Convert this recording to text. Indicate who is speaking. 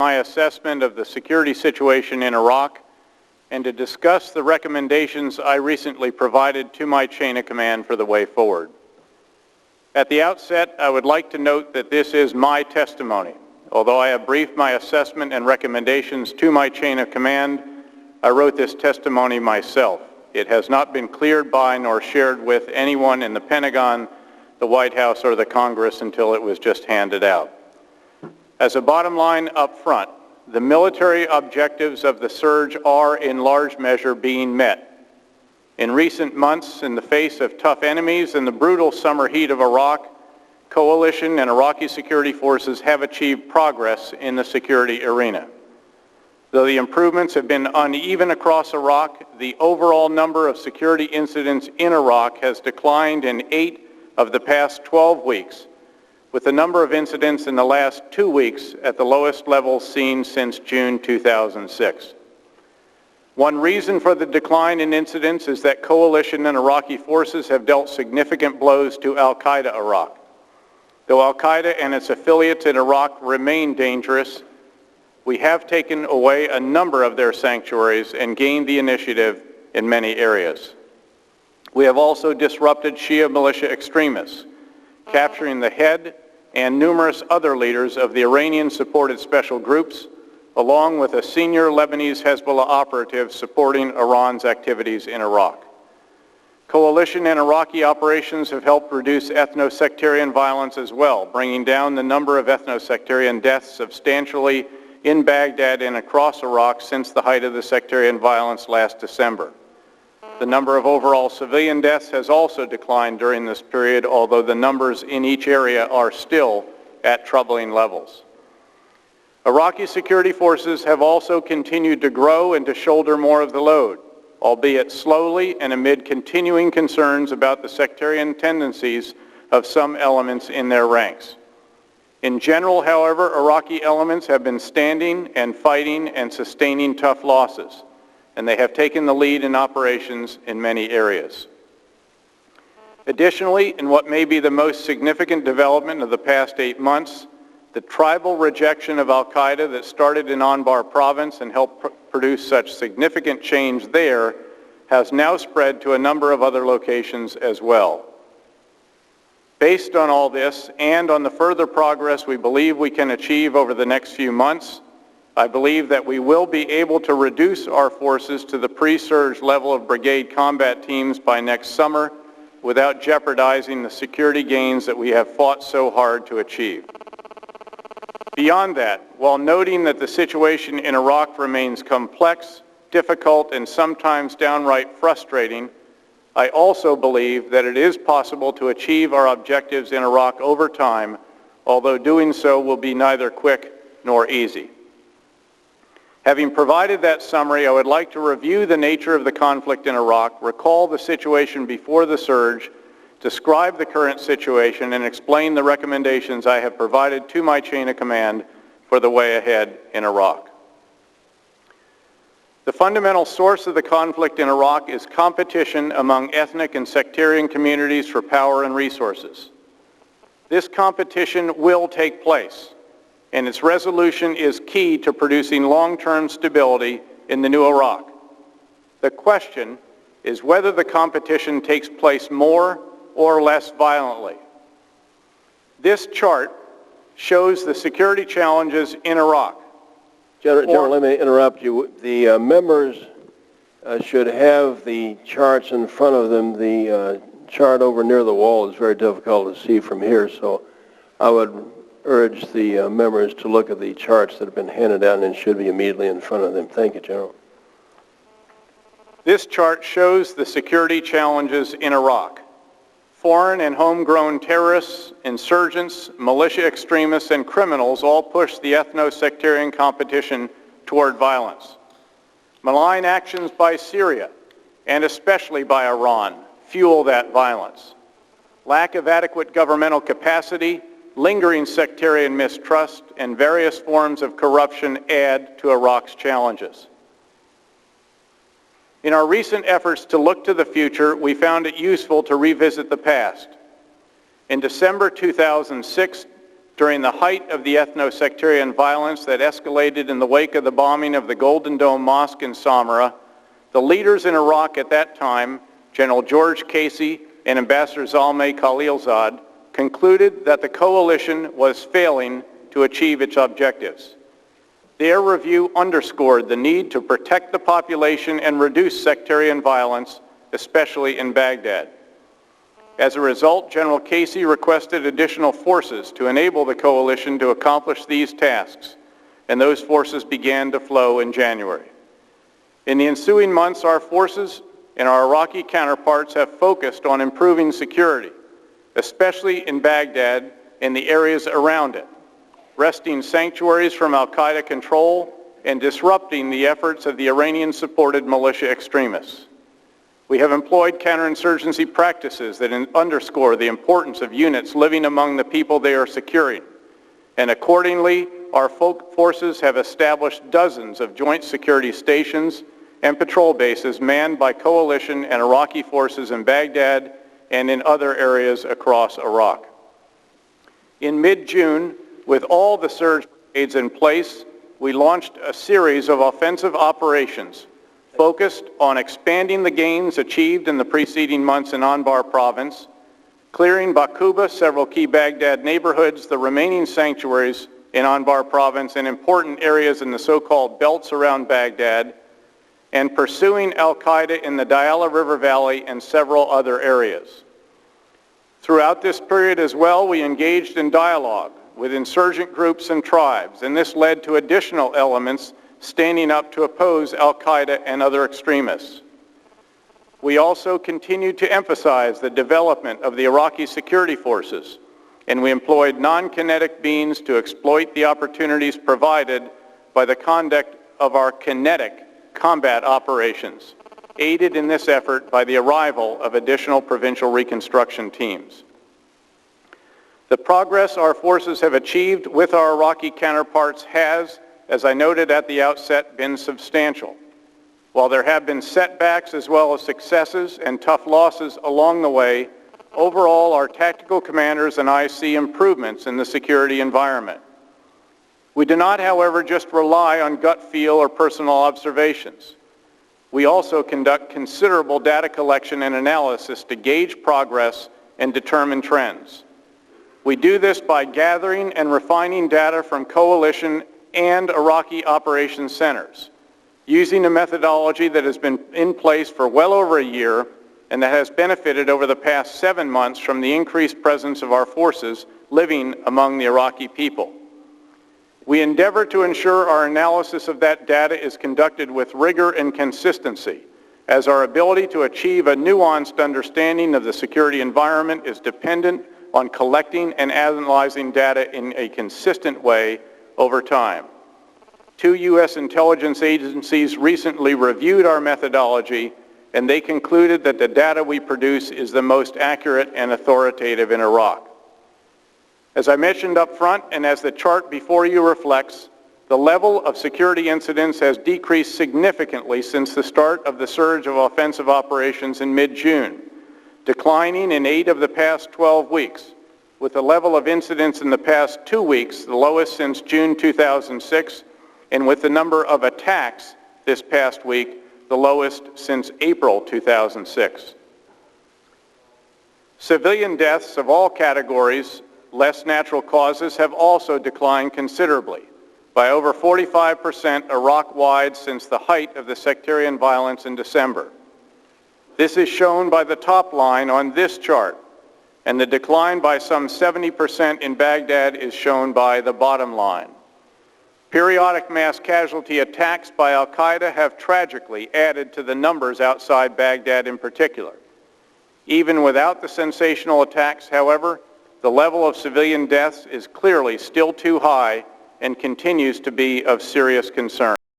Speaker 1: my assessment of the security situation in Iraq and to discuss the recommendations I recently provided to my chain of command for the way forward. At the outset, I would like to note that this is my testimony. Although I have briefed my assessment and recommendations to my chain of command, I wrote this testimony myself. It has not been cleared by nor shared with anyone in the Pentagon, the White House, or the Congress until it was just handed out. As a bottom line up front, the military objectives of the surge are in large measure being met. In recent months, in the face of tough enemies and the brutal summer heat of Iraq, coalition and Iraqi security forces have achieved progress in the security arena. Though the improvements have been uneven across Iraq, the overall number of security incidents in Iraq has declined in 8 of the past 12 weeks, with the number of incidents in the last 2 weeks at the lowest level seen since June 2006. One reason for the decline in incidents is that coalition and Iraqi forces have dealt significant blows to al-Qaeda Iraq. Though al-Qaeda and its affiliates in Iraq remain dangerous, we have taken away a number of their sanctuaries and gained the initiative in many areas. We have also disrupted Shia militia extremists, capturing the head and numerous other leaders of the Iranian-supported special groups, along with a senior Lebanese Hezbollah operative supporting Iran's activities in Iraq. Coalition and Iraqi operations have helped reduce ethno-sectarian violence as well, bringing down the number of ethno-sectarian deaths substantially in Baghdad and across Iraq since the height of the sectarian violence last December. The number of overall civilian deaths has also declined during this period, although the numbers in each area are still at troubling levels. Iraqi security forces have also continued to grow and to shoulder more of the load, albeit slowly and amid continuing concerns about the sectarian tendencies of some elements in their ranks. In general, however, Iraqi elements have been standing and fighting and sustaining tough losses, and they have taken the lead in operations in many areas. Additionally, in what may be the most significant development of the past 8 months, the tribal rejection of al-Qaeda that started in Anbar province and helped produce such significant change there has now spread to a number of other locations as well. Based on all this and on the further progress we believe we can achieve over the next few months, I believe that we will be able to reduce our forces to the pre-surge level of brigade combat teams by next summer without jeopardizing the security gains that we have fought so hard to achieve. Beyond that, while noting that the situation in Iraq remains complex, difficult, and sometimes downright frustrating, I also believe that it is possible to achieve our objectives in Iraq over time, although doing so will be neither quick nor easy. Having provided that summary, I would like to review the nature of the conflict in Iraq, recall the situation before the surge, describe the current situation, and explain the recommendations I have provided to my chain of command for the way ahead in Iraq. The fundamental source of the conflict in Iraq is competition among ethnic and sectarian communities for power and resources. This competition will take place, and its resolution is key to producing long-term stability in the new Iraq. The question is whether the competition takes place more or less violently. This chart shows the security challenges in Iraq.
Speaker 2: General, let me interrupt you. The members should have the charts in front of them. The chart over near the wall is very difficult to see from here, so I would urge the members to look at the charts that have been handed out and should be immediately in front of them. Thank you, General.
Speaker 1: This chart shows the security challenges in Iraq. Foreign and homegrown terrorists, insurgents, militia extremists, and criminals all push the ethno-sectarian competition toward violence. Malign actions by Syria, and especially by Iran, fuel that violence. Lack of adequate governmental capacity, lingering sectarian mistrust, and various forms of corruption add to Iraq's challenges. In our recent efforts to look to the future, we found it useful to revisit the past. In December 2006, During the height of the ethno-sectarian violence that escalated in the wake of the bombing of the Golden Dome Mosque in Samarra, the leaders in Iraq at that time, General George Casey and Ambassador Zalmay Khalilzad, concluded that the coalition was failing to achieve its objectives. Their review underscored the need to protect the population and reduce sectarian violence, especially in Baghdad. As a result, General Casey requested additional forces to enable the coalition to accomplish these tasks, and those forces began to flow in January. In the ensuing months, our forces and our Iraqi counterparts have focused on improving security, especially in Baghdad and the areas around it, wresting sanctuaries from al-Qaeda control and disrupting the efforts of the Iranian-supported militia extremists. We have employed counterinsurgency practices that underscore the importance of units living among the people they are securing, and accordingly, our forces have established dozens of joint security stations and patrol bases manned by coalition and Iraqi forces in Baghdad and in other areas across Iraq. In mid-June, with all the surge brigades in place, we launched a series of offensive operations focused on expanding the gains achieved in the preceding months in Anbar province, clearing Baquba, several key Baghdad neighborhoods, the remaining sanctuaries in Anbar province, and important areas in the so-called belts around Baghdad, and pursuing al-Qaeda in the Diyala River Valley and several other areas. Throughout this period as well, we engaged in dialogue with insurgent groups and tribes, and this led to additional elements standing up to oppose al-Qaeda and other extremists. We also continued to emphasize the development of the Iraqi security forces, and we employed non-kinetic means to exploit the opportunities provided by the conduct of our kinetic combat operations, aided in this effort by the arrival of additional provincial reconstruction teams. The progress our forces have achieved with our Iraqi counterparts has, as I noted at the outset, been substantial. While there have been setbacks as well as successes and tough losses along the way, overall our tactical commanders and I see improvements in the security environment. We do not, however, just rely on gut feel or personal observations. We also conduct considerable data collection and analysis to gauge progress and determine trends. We do this by gathering and refining data from coalition and Iraqi operations centers, using a methodology that has been in place for well over a year and that has benefited over the past 7 months from the increased presence of our forces living among the Iraqi people. We endeavor to ensure our analysis of that data is conducted with rigor and consistency, as our ability to achieve a nuanced understanding of the security environment is dependent on collecting and analyzing data in a consistent way over time. 2 U.S. intelligence agencies recently reviewed our methodology, and they concluded that the data we produce is the most accurate and authoritative in Iraq. As I mentioned up front, and as the chart before you reflects, the level of security incidents has decreased significantly since the start of the surge of offensive operations in mid-June, declining in 8 of the past 12 weeks, with the level of incidents in the past 2 weeks the lowest since June 2006, and with the number of attacks this past week the lowest since April 2006. Civilian deaths of all categories, less natural causes, have also declined considerably, by over 45% Iraq-wide since the height of the sectarian violence in December. This is shown by the top line on this chart, and the decline by some 70% in Baghdad is shown by the bottom line. Periodic mass casualty attacks by al-Qaeda have tragically added to the numbers outside Baghdad in particular. Even without the sensational attacks, however, the level of civilian deaths is clearly still too high and continues to be of serious concern.